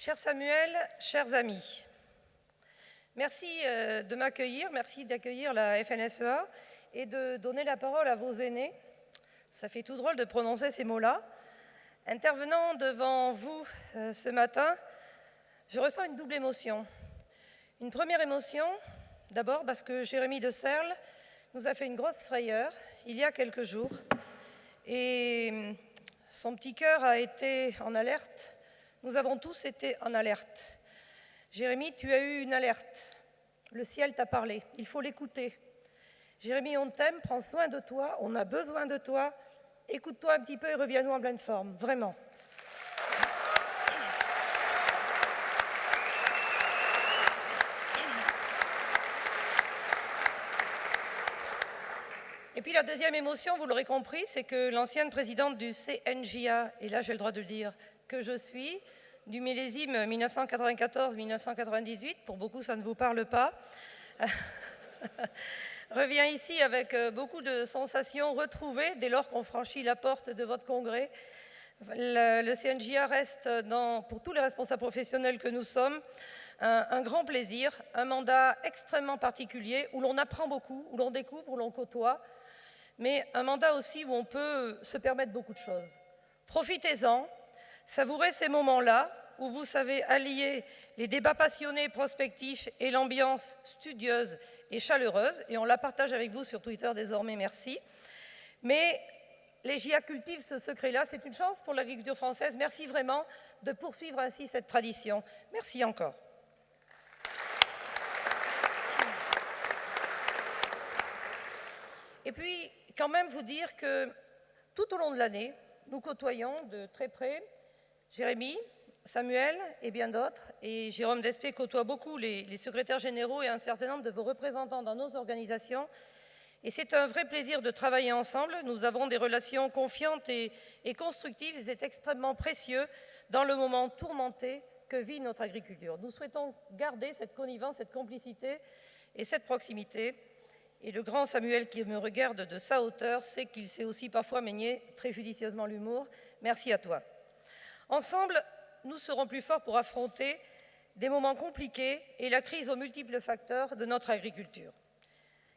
Cher Samuel, chers amis, merci de m'accueillir, merci d'accueillir la FNSEA et de donner la parole à vos aînés. Ça fait tout drôle de prononcer ces mots-là. Intervenant devant vous ce matin, je ressens une double émotion. Une première émotion, d'abord parce que Jérémy de Serles nous a fait une grosse frayeur il y a quelques jours et son petit cœur a été en alerte. Nous avons tous été en alerte. Jérémy, tu as eu une alerte. Le ciel t'a parlé. Il faut l'écouter. Jérémy, on t'aime, prends soin de toi, on a besoin de toi. Écoute-toi un petit peu et reviens-nous en pleine forme, vraiment. Et puis la deuxième émotion, vous l'aurez compris, c'est que l'ancienne présidente du CNJA, et là j'ai le droit de le dire, que je suis, du millésime 1994-1998, pour beaucoup ça ne vous parle pas, revient ici avec beaucoup de sensations retrouvées dès lors qu'on franchit la porte de votre congrès. Le CNJA reste, pour tous les responsables professionnels que nous sommes, un grand plaisir, un mandat extrêmement particulier où l'on apprend beaucoup, où l'on découvre, où l'on côtoie, mais un mandat aussi où on peut se permettre beaucoup de choses. Profitez-en. Savourez ces moments-là où vous savez allier les débats passionnés, prospectifs et l'ambiance studieuse et chaleureuse, et on la partage avec vous sur Twitter désormais, merci. Mais les JA cultivent ce secret-là, c'est une chance pour l'agriculture française. Merci vraiment de poursuivre ainsi cette tradition. Merci encore. Et puis, quand même vous dire que tout au long de l'année, nous côtoyons de très près Jérémy, Samuel et bien d'autres, et Jérôme Despé côtoie beaucoup les secrétaires généraux et un certain nombre de vos représentants dans nos organisations. Et c'est un vrai plaisir de travailler ensemble. Nous avons des relations confiantes et constructives, et c'est extrêmement précieux dans le moment tourmenté que vit notre agriculture. Nous souhaitons garder cette connivence, cette complicité et cette proximité. Et le grand Samuel qui me regarde de sa hauteur sait qu'il sait aussi parfois manier très judicieusement l'humour. Merci à toi. Ensemble, nous serons plus forts pour affronter des moments compliqués et la crise aux multiples facteurs de notre agriculture.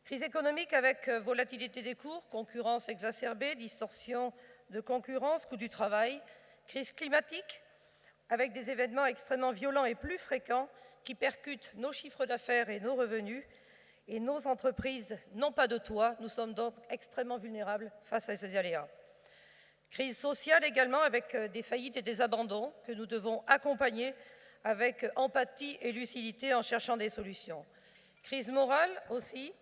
Crise économique avec volatilité des cours, concurrence exacerbée, distorsion de concurrence, coût du travail. Crise climatique avec des événements extrêmement violents et plus fréquents qui percutent nos chiffres d'affaires et nos revenus. Et nos entreprises n'ont pas de toit, nous sommes donc extrêmement vulnérables face à ces aléas. Crise sociale également avec des faillites et des abandons que nous devons accompagner avec empathie et lucidité en cherchant des solutions. Crise morale aussi,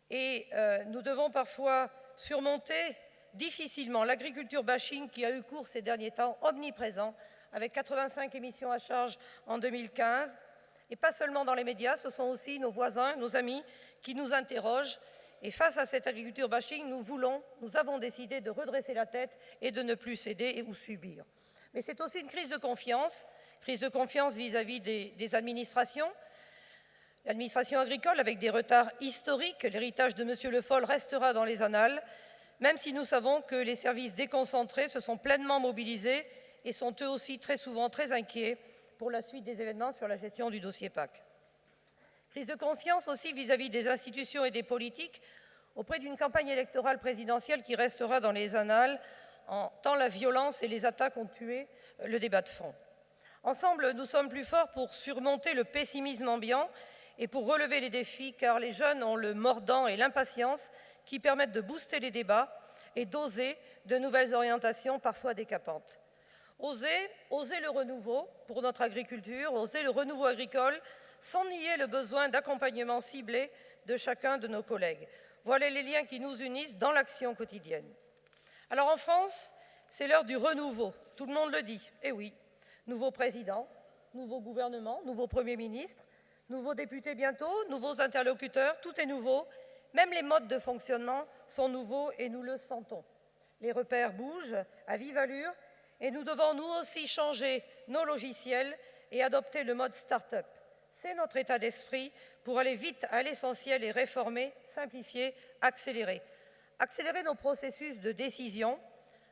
et nous devons parfois surmonter difficilement l'agriculture bashing qui a eu cours ces derniers temps, omniprésent, avec 85 émissions à charge en 2015, et pas seulement dans les médias, ce sont aussi nos voisins, nos amis qui nous interrogent. Et face à cette agriculture bashing, nous avons décidé de redresser la tête et de ne plus céder ou subir. Mais c'est aussi une crise de confiance vis-à-vis des administrations. L'administration agricole, avec des retards historiques, l'héritage de M. Le Foll restera dans les annales, même si nous savons que les services déconcentrés se sont pleinement mobilisés et sont eux aussi très souvent très inquiets pour la suite des événements sur la gestion du dossier PAC. Crise de confiance aussi vis-à-vis des institutions et des politiques auprès d'une campagne électorale présidentielle qui restera dans les annales, tant la violence et les attaques ont tué le débat de fond. Ensemble, nous sommes plus forts pour surmonter le pessimisme ambiant et pour relever les défis, car les jeunes ont le mordant et l'impatience qui permettent de booster les débats et d'oser de nouvelles orientations parfois décapantes. Oser le renouveau pour notre agriculture, oser le renouveau agricole, sans nier le besoin d'accompagnement ciblé de chacun de nos collègues. Voilà les liens qui nous unissent dans l'action quotidienne. Alors en France, c'est l'heure du renouveau, tout le monde le dit. Eh oui, nouveau président, nouveau gouvernement, nouveau Premier ministre, nouveaux députés bientôt, nouveaux interlocuteurs, tout est nouveau. Même les modes de fonctionnement sont nouveaux et nous le sentons. Les repères bougent à vive allure et nous devons nous aussi changer nos logiciels et adopter le mode start-up. C'est notre état d'esprit pour aller vite à l'essentiel et réformer, simplifier, accélérer. Accélérer nos processus de décision,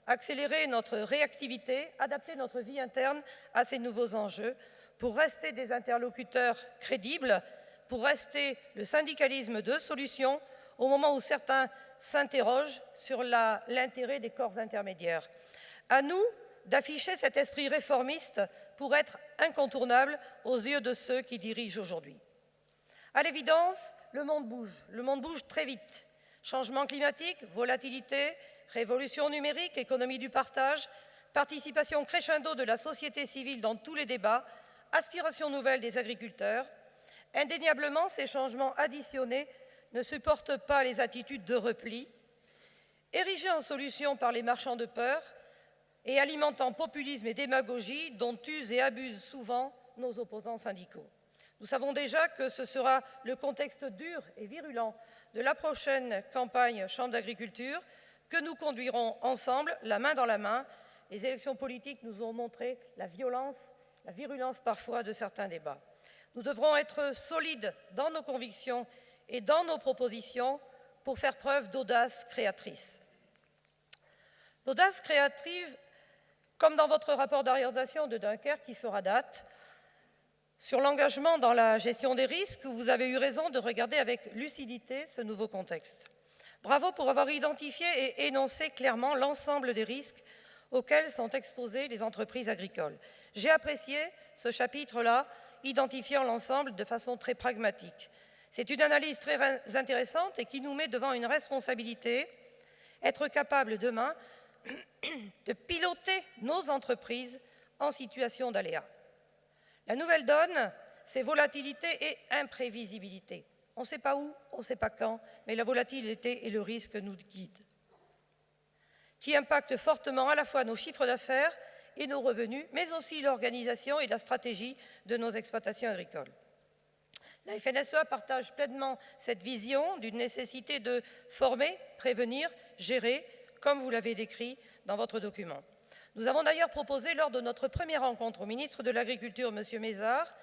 accélérer notre réactivité, adapter notre vie interne à ces nouveaux enjeux pour rester des interlocuteurs crédibles, pour rester le syndicalisme de solution au moment où certains s'interrogent sur l'intérêt des corps intermédiaires. À nous d'afficher cet esprit réformiste pour être incontournable aux yeux de ceux qui dirigent aujourd'hui. À l'évidence, le monde bouge très vite. Changement climatique, volatilité, révolution numérique, économie du partage, participation crescendo de la société civile dans tous les débats, aspirations nouvelles des agriculteurs. Indéniablement, ces changements additionnés ne supportent pas les attitudes de repli, érigées en solution par les marchands de peur et alimentant populisme et démagogie dont usent et abusent souvent nos opposants syndicaux. Nous savons déjà que ce sera le contexte dur et virulent de la prochaine campagne Chambre d'agriculture que nous conduirons ensemble, la main dans la main. Les élections politiques nous ont montré la violence, la virulence parfois de certains débats. Nous devrons être solides dans nos convictions et dans nos propositions pour faire preuve d'audace créatrice. L'audace créative, comme dans votre rapport d'orientation de Dunkerque qui fera date, sur l'engagement dans la gestion des risques, vous avez eu raison de regarder avec lucidité ce nouveau contexte. Bravo pour avoir identifié et énoncé clairement l'ensemble des risques auxquels sont exposées les entreprises agricoles. J'ai apprécié ce chapitre-là, identifiant l'ensemble de façon très pragmatique. C'est une analyse très intéressante et qui nous met devant une responsabilité, être capable demain de piloter nos entreprises en situation d'aléa. La nouvelle donne, c'est volatilité et imprévisibilité. On ne sait pas où, on ne sait pas quand, mais la volatilité et le risque nous guident, qui impactent fortement à la fois nos chiffres d'affaires et nos revenus, mais aussi l'organisation et la stratégie de nos exploitations agricoles. La FNSEA partage pleinement cette vision d'une nécessité de former, prévenir, gérer, comme vous l'avez décrit dans votre document. Nous avons d'ailleurs proposé lors de notre première rencontre au ministre de l'Agriculture, M. Mézard,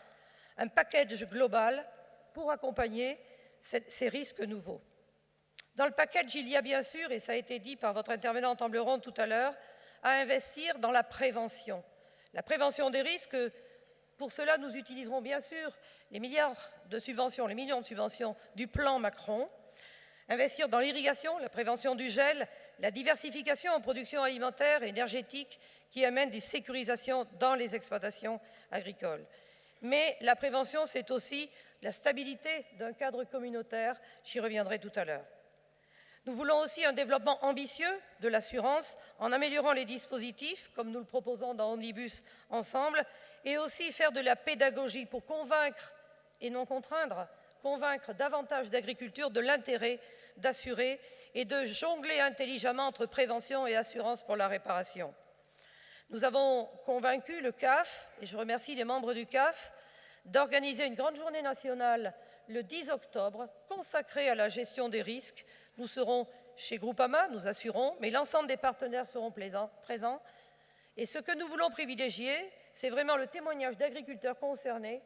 un package global pour accompagner ces risques nouveaux. Dans le package, il y a bien sûr, et ça a été dit par votre intervenante en bleu rond tout à l'heure, à investir dans la prévention. La prévention des risques, pour cela, nous utiliserons bien sûr les milliards de subventions, les millions de subventions du plan Macron, investir dans l'irrigation, la prévention du gel, la diversification en production alimentaire et énergétique qui amène des sécurisations dans les exploitations agricoles. Mais la prévention, c'est aussi la stabilité d'un cadre communautaire, j'y reviendrai tout à l'heure. Nous voulons aussi un développement ambitieux de l'assurance en améliorant les dispositifs, comme nous le proposons dans Omnibus ensemble, et aussi faire de la pédagogie pour convaincre et non contraindre, convaincre davantage d'agriculture de l'intérêt d'assurer et de jongler intelligemment entre prévention et assurance pour la réparation. Nous avons convaincu le CAF, et je remercie les membres du CAF, d'organiser une grande journée nationale le 10 octobre consacrée à la gestion des risques. Nous serons chez Groupama, nous assurons, mais l'ensemble des partenaires seront présents. Et ce que nous voulons privilégier, c'est vraiment le témoignage d'agriculteurs concernés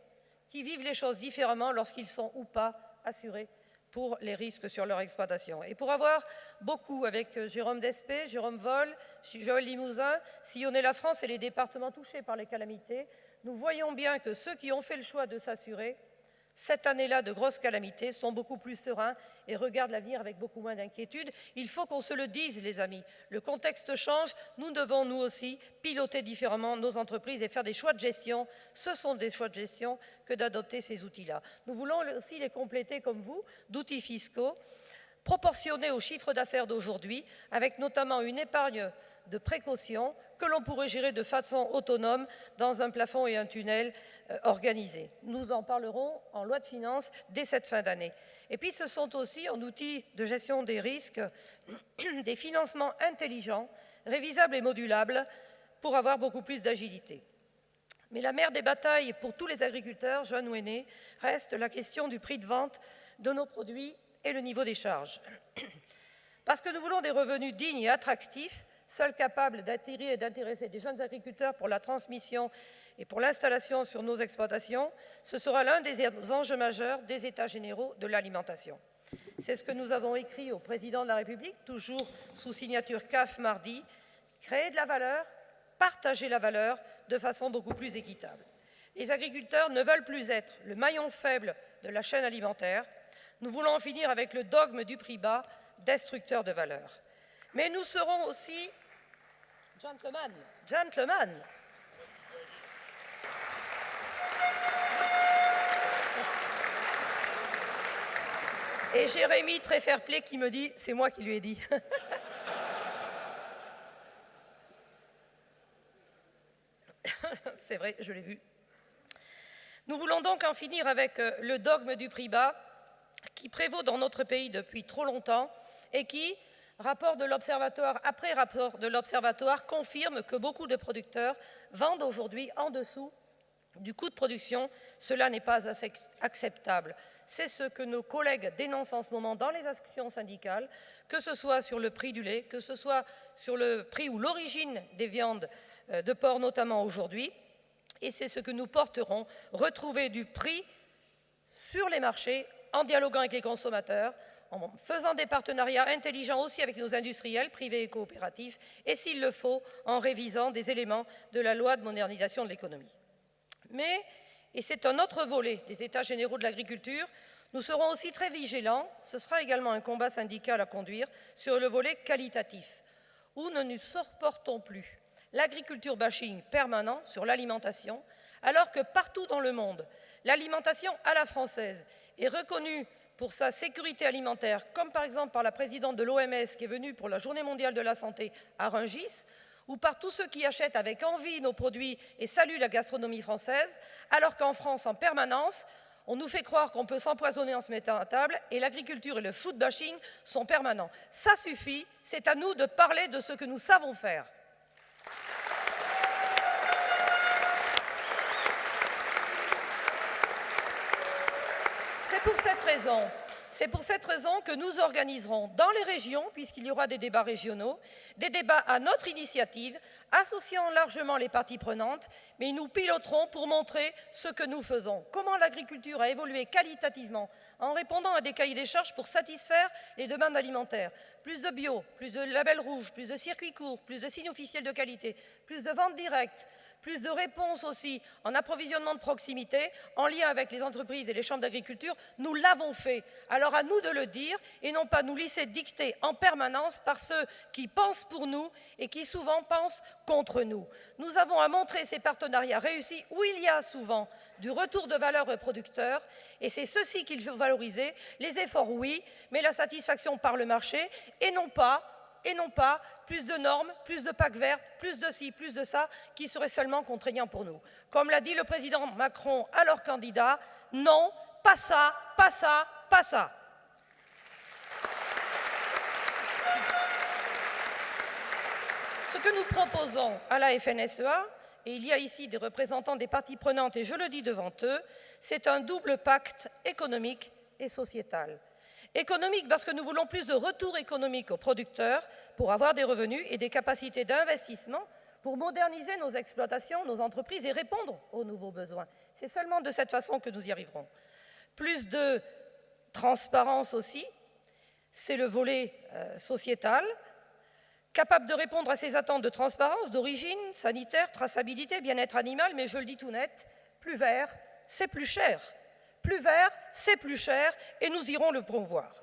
qui vivent les choses différemment lorsqu'ils sont ou pas assurés pour les risques sur leur exploitation. Et pour avoir beaucoup, avec Jérôme Despé, Jérôme Vol, Joël Limousin, sillonné la France et les départements touchés par les calamités, nous voyons bien que ceux qui ont fait le choix de s'assurer, cette année-là de grosses calamités, sont beaucoup plus sereins et regardent l'avenir avec beaucoup moins d'inquiétude. Il faut qu'on se le dise, les amis. Le contexte change, nous devons, nous aussi, piloter différemment nos entreprises et faire des choix de gestion. Ce sont des choix de gestion que d'adopter ces outils-là. Nous voulons aussi les compléter, comme vous, d'outils fiscaux proportionnés au chiffre d'affaires d'aujourd'hui, avec notamment une épargne de précaution que l'on pourrait gérer de façon autonome dans un plafond et un tunnel organisés. Nous en parlerons en loi de finances dès cette fin d'année. Et puis ce sont aussi en outils de gestion des risques des financements intelligents, révisables et modulables pour avoir beaucoup plus d'agilité. Mais la mère des batailles pour tous les agriculteurs, jeunes ou aînés, reste la question du prix de vente de nos produits et le niveau des charges. Parce que nous voulons des revenus dignes et attractifs, seuls capables d'attirer et d'intéresser des jeunes agriculteurs pour la transmission et pour l'installation sur nos exploitations, ce sera l'un des enjeux majeurs des États généraux de l'alimentation. C'est ce que nous avons écrit au Président de la République, toujours sous signature CAF mardi, créer de la valeur, partager la valeur de façon beaucoup plus équitable. Les agriculteurs ne veulent plus être le maillon faible de la chaîne alimentaire. Nous voulons en finir avec le dogme du prix bas, destructeur de valeur. Mais nous serons aussi gentlemen. Et Jérémy, très fair-play, qui me dit, c'est moi qui lui ai dit. C'est vrai, je l'ai vu. Nous voulons donc en finir avec le dogme du prix bas qui prévaut dans notre pays depuis trop longtemps et qui, rapport de l'Observatoire après rapport de l'Observatoire, confirme que beaucoup de producteurs vendent aujourd'hui en dessous du coût de production. Cela n'est pas acceptable. C'est ce que nos collègues dénoncent en ce moment dans les actions syndicales, que ce soit sur le prix du lait, que ce soit sur le prix ou l'origine des viandes de porc notamment aujourd'hui. Et c'est ce que nous porterons, retrouver du prix sur les marchés en dialoguant avec les consommateurs, en faisant des partenariats intelligents aussi avec nos industriels, privés et coopératifs, et s'il le faut, en révisant des éléments de la loi de modernisation de l'économie. Mais, et c'est un autre volet des États généraux de l'agriculture, nous serons aussi très vigilants, ce sera également un combat syndical à conduire, sur le volet qualitatif, où nous ne supportons plus l'agriculture bashing permanent sur l'alimentation, alors que partout dans le monde, l'alimentation à la française est reconnue pour sa sécurité alimentaire, comme par exemple par la présidente de l'OMS qui est venue pour la Journée mondiale de la santé à Rungis, ou par tous ceux qui achètent avec envie nos produits et saluent la gastronomie française, alors qu'en France, en permanence, on nous fait croire qu'on peut s'empoisonner en se mettant à table, et l'agriculture et le food bashing sont permanents. Ça suffit, c'est à nous de parler de ce que nous savons faire. C'est pour cette raison que nous organiserons dans les régions, puisqu'il y aura des débats régionaux, des débats à notre initiative, associant largement les parties prenantes, mais nous piloterons pour montrer ce que nous faisons, comment l'agriculture a évolué qualitativement en répondant à des cahiers des charges pour satisfaire les demandes alimentaires. Plus de bio, plus de labels rouges, plus de circuits courts, plus de signes officiels de qualité, plus de ventes directes, plus de réponses aussi en approvisionnement de proximité, en lien avec les entreprises et les chambres d'agriculture. Nous l'avons fait. Alors à nous de le dire et non pas nous laisser dicter en permanence par ceux qui pensent pour nous et qui souvent pensent contre nous. Nous avons à montrer ces partenariats réussis où il y a souvent du retour de valeur aux producteurs, et c'est ceci qu'il faut valoriser. Les efforts, oui, mais la satisfaction par le marché et non pas plus de normes, plus de PAC verte, plus de ci, plus de ça, qui serait seulement contraignant pour nous. Comme l'a dit le président Macron à leur candidat, non, pas ça, pas ça, pas ça. Ce que nous proposons à la FNSEA, et il y a ici des représentants des parties prenantes, et je le dis devant eux, c'est un double pacte économique et sociétal. Économique parce que nous voulons plus de retour économique aux producteurs pour avoir des revenus et des capacités d'investissement pour moderniser nos exploitations, nos entreprises et répondre aux nouveaux besoins. C'est seulement de cette façon que nous y arriverons. Plus de transparence aussi, c'est le volet sociétal, capable de répondre à ces attentes de transparence, d'origine, sanitaire, traçabilité, bien-être animal, mais je le dis tout net, plus vert, c'est plus cher. Plus vert, c'est plus cher, et nous irons le promouvoir.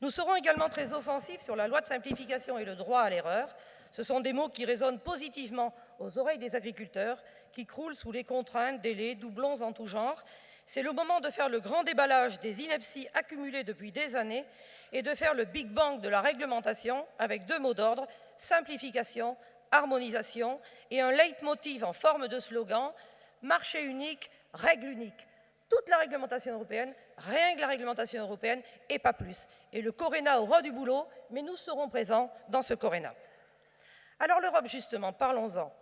Nous serons également très offensifs sur la loi de simplification et le droit à l'erreur. Ce sont des mots qui résonnent positivement aux oreilles des agriculteurs, qui croulent sous les contraintes, délais, doublons en tout genre. C'est le moment de faire le grand déballage des inepties accumulées depuis des années et de faire le Big Bang de la réglementation avec deux mots d'ordre, simplification, harmonisation, et un leitmotiv en forme de slogan, marché unique, règle unique. Toute la réglementation européenne, rien que la réglementation européenne, et pas plus. Et le Coréna aura du boulot, mais nous serons présents dans ce Coréna. Alors l'Europe, justement, parlons-en.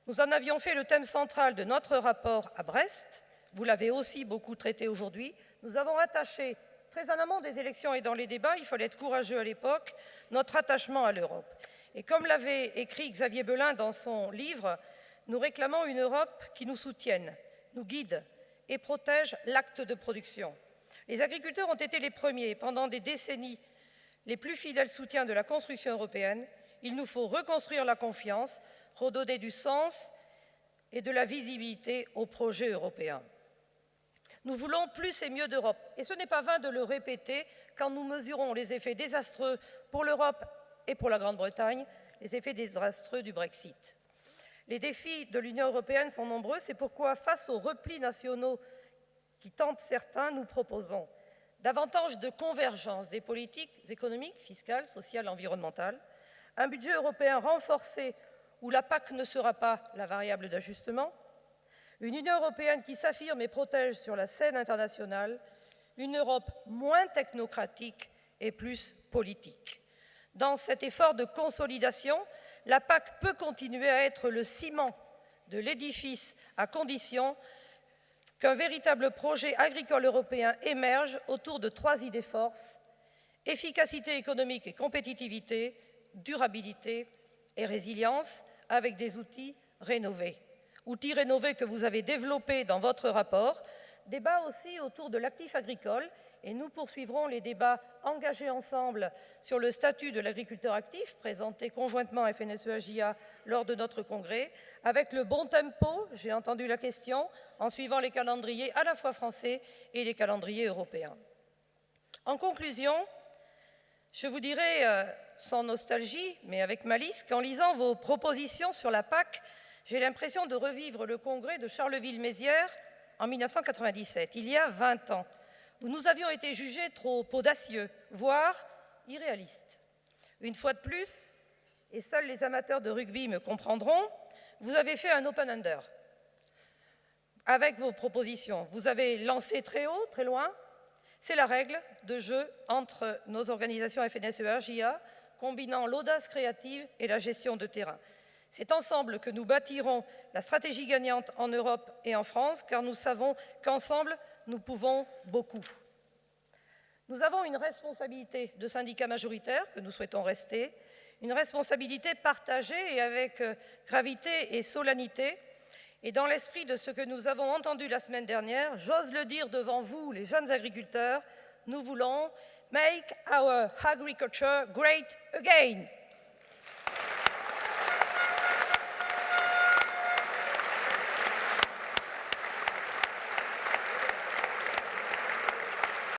Nous en avions fait le thème central de notre rapport à Brest. Vous l'avez aussi beaucoup traité aujourd'hui. Nous avons attaché, très en amont des élections et dans les débats, il fallait être courageux à l'époque, notre attachement à l'Europe. Et comme l'avait écrit Xavier Belin dans son livre, nous réclamons une Europe qui nous soutienne, nous guide, et protège l'acte de production. Les agriculteurs ont été les premiers, pendant des décennies, les plus fidèles soutiens de la construction européenne. Il nous faut reconstruire la confiance, redonner du sens et de la visibilité au projet européen. Nous voulons plus et mieux d'Europe, et ce n'est pas vain de le répéter quand nous mesurons les effets désastreux pour l'Europe et pour la Grande-Bretagne, les effets désastreux du Brexit. Les défis de l'Union européenne sont nombreux, c'est pourquoi, face aux replis nationaux qui tentent certains, nous proposons davantage de convergence des politiques économiques, fiscales, sociales, environnementales, un budget européen renforcé où la PAC ne sera pas la variable d'ajustement, une Union européenne qui s'affirme et protège sur la scène internationale, une Europe moins technocratique et plus politique. Dans cet effort de consolidation, la PAC peut continuer à être le ciment de l'édifice à condition qu'un véritable projet agricole européen émerge autour de 3 idées forces: efficacité économique et compétitivité, durabilité et résilience, avec des outils rénovés que vous avez développés dans votre rapport. Débat aussi autour de l'actif agricole, et nous poursuivrons les débats engagés ensemble sur le statut de l'agriculteur actif, présenté conjointement à FNSEA lors de notre congrès, avec le bon tempo, j'ai entendu la question, en suivant les calendriers à la fois français et les calendriers européens. En conclusion, je vous dirai, sans nostalgie, mais avec malice, qu'en lisant vos propositions sur la PAC, j'ai l'impression de revivre le congrès de Charleville-Mézières en 1997, il y a 20 ans, où nous avions été jugés trop audacieux, voire irréalistes. Une fois de plus, et seuls les amateurs de rugby me comprendront, vous avez fait un open-under avec vos propositions. Vous avez lancé très haut, très loin. C'est la règle de jeu entre nos organisations FNSEA, JA, combinant l'audace créative et la gestion de terrain. C'est ensemble que nous bâtirons la stratégie gagnante en Europe et en France, car nous savons qu'ensemble, nous pouvons beaucoup. Nous avons une responsabilité de syndicat majoritaire, que nous souhaitons rester, une responsabilité partagée et avec gravité et solennité. Et dans l'esprit de ce que nous avons entendu la semaine dernière, j'ose le dire devant vous, les jeunes agriculteurs, nous voulons « Make our agriculture great again ».